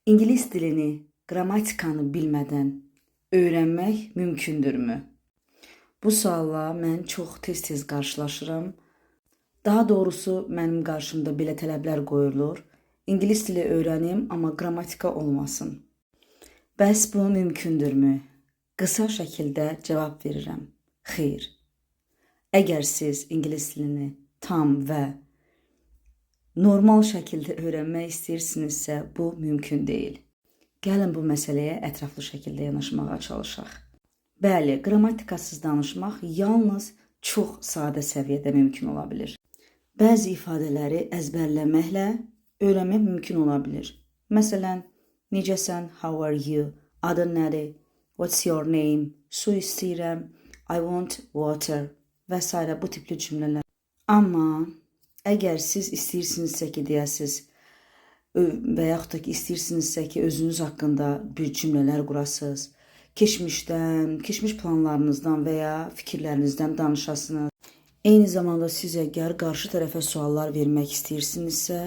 İngilis dilini, qrammatikanı bilmədən öyrənmək mümkündürmü? Bu sualla mən çox tez-tez qarşılaşıram. Daha doğrusu mənim qarşımda belə tələblər qoyulur. İngilis dili öyrənim, amma qrammatika olmasın. Bəs bu mümkündürmü? Qısa şəkildə cavab verirəm. Xeyr. Əgər siz ingilis dilini tam və normal şəkildə öyrənmək istəyirsinizsə, bu mümkün deyil. Gəlin bu məsələyə ətraflı şəkildə yanaşmağa çalışaq. Bəli, qrammatikasız danışmaq yalnız çox sadə səviyyədə mümkün ola bilir. Bəzi ifadələri əzbərləməklə öyrənmək mümkün ola bilir. Məsələn, necəsən, how are you, adın nədir, what's your name, su istəyirəm, I want water və s. bu tipli cümlələr. Amma əgər siz istəyirsinizsə ki, deyəsiz və yaxud da ki, istəyirsinizsə ki, özünüz haqqında bir cümlələr qurasınız, keçmişdən, keçmiş planlarınızdan və ya fikirlərinizdən danışasınız. Eyni zamanda siz əgər qarşı tərəfə suallar vermək istəyirsinizsə,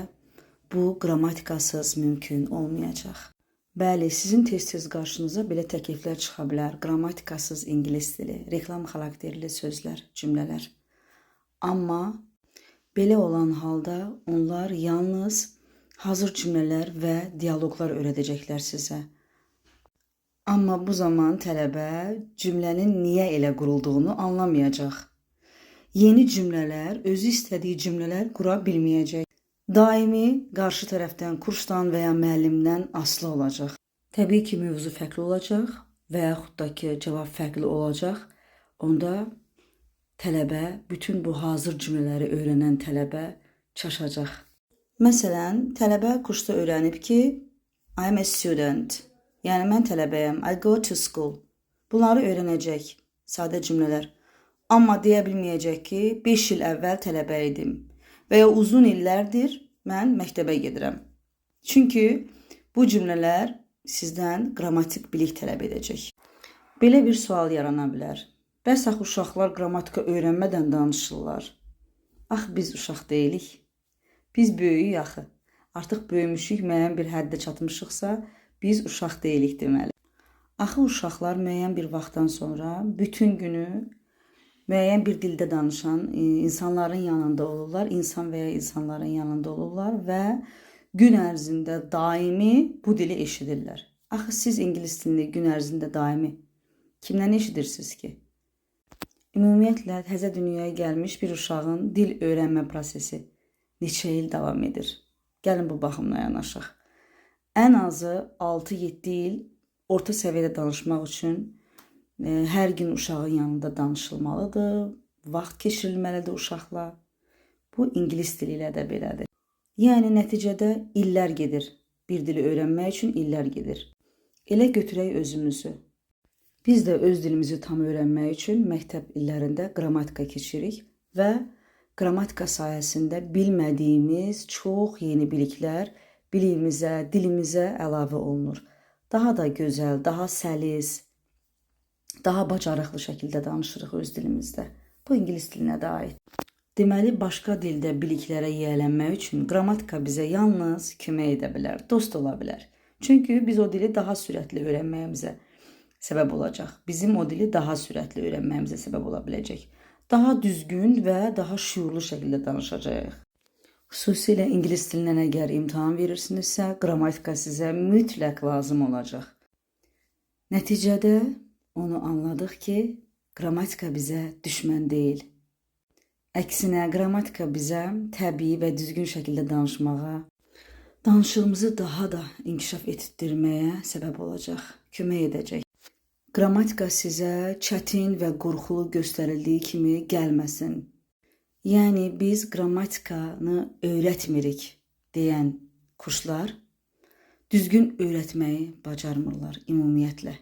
bu qrammatikasız mümkün olmayacaq. Bəli, sizin tez-tez qarşınıza belə təkliflər çıxa bilər. Qrammatikasız ingilis dili, reklam xarakterli sözlər, cümlələr. Amma belə olan halda onlar yalnız hazır cümlələr və dialoqlar öyrədəcəklər sizə. Amma bu zaman tələbə cümlənin niyə elə qurulduğunu anlamayacaq. Yeni cümlələr, özü istədiyi cümlələr qura bilməyəcək. Daimi qarşı tərəfdən, kursdan və ya müəllimdən asılı olacaq. Təbii ki, mövzu fərqli olacaq və yaxud da ki, cavab fərqli olacaq. Onda tələbə, bütün bu hazır cümlələri öyrənən tələbə çaşacaq. Məsələn, tələbə kursda öyrənib ki, I'm a student. Yəni, mən tələbəyəm, I go to school. Bunları öyrənəcək, sadə cümlələr. Amma deyə bilməyəcək ki, 5 il əvvəl tələbə idim və ya uzun illərdir mən məktəbə gedirəm. Çünki bu cümlələr sizdən qrammatik bilik tələb edəcək. Belə bir sual yarana bilər. Bəs axı uşaqlar qrammatika öyrənmədən danışırlar. Axı biz uşaq deyilik. Biz böyüyük axı. Artıq böyümüşük, müəyyən bir həddə çatmışıqsa, biz uşaq deyilik deməli. Axı uşaqlar müəyyən bir vaxtdan sonra bütün günü müəyyən bir dildə danışan insanların yanında olurlar, insan və ya insanların yanında olurlar və gün ərzində daimi bu dili eşidirlər. Axı siz ingilis dilini gün ərzində daimi kimdən eşidirsiniz ki? Ümumiyyətlə, təzə dünyaya gəlmiş bir uşağın dil öyrənmə prosesi neçə il davam edir? Gəlin bu baxımla yanaşaq. Ən azı 6-7 il orta səviyyədə danışmaq üçün hər gün uşağın yanında danışılmalıdır, vaxt keçirilməlidir uşaqla. Bu, ingilis dili ilə də belədir. Yəni, nəticədə illər gedir. Bir dili öyrənmək üçün illər gedir. Elə götürək özümüzü. Biz də öz dilimizi tam öyrənmək üçün məktəb illərində qrammatika keçirik və qrammatika sayəsində bilmədiyimiz çox yeni biliklər bilimizə, dilimizə əlavə olunur. Daha da gözəl, daha səlis, daha bacarıqlı şəkildə danışırıq öz dilimizdə. Bu, ingilis dilinə də aid. Deməli, başqa dildə biliklərə yiyələnmək üçün qrammatika bizə yalnız kömək edə bilər, dost ola bilər. Çünki biz o dili daha sürətli öyrənməyimizə səbəb olacaq. Bizim o dili daha sürətli öyrənməyimizə səbəb ola biləcək. Daha düzgün və daha şüurlu şəkildə danışacağıq. Xüsusilə ingilis dilindən əgər imtahan verirsinizsə, qrammatika sizə mütləq lazım olacaq. Nəticədə onu anladıq ki, qrammatika bizə düşmən deyil. Əksinə, qrammatika bizə təbii və düzgün şəkildə danışmağa, danışığımızı daha da inkişaf etdirməyə səbəb olacaq, kömək edəcək. Qrammatika sizə çətin və qorxulu göstərildiyi kimi gəlməsin. Yəni, biz qrammatikanı öyrətmirik deyən kurslar düzgün öyrətməyi bacarmırlar ümumiyyətlə.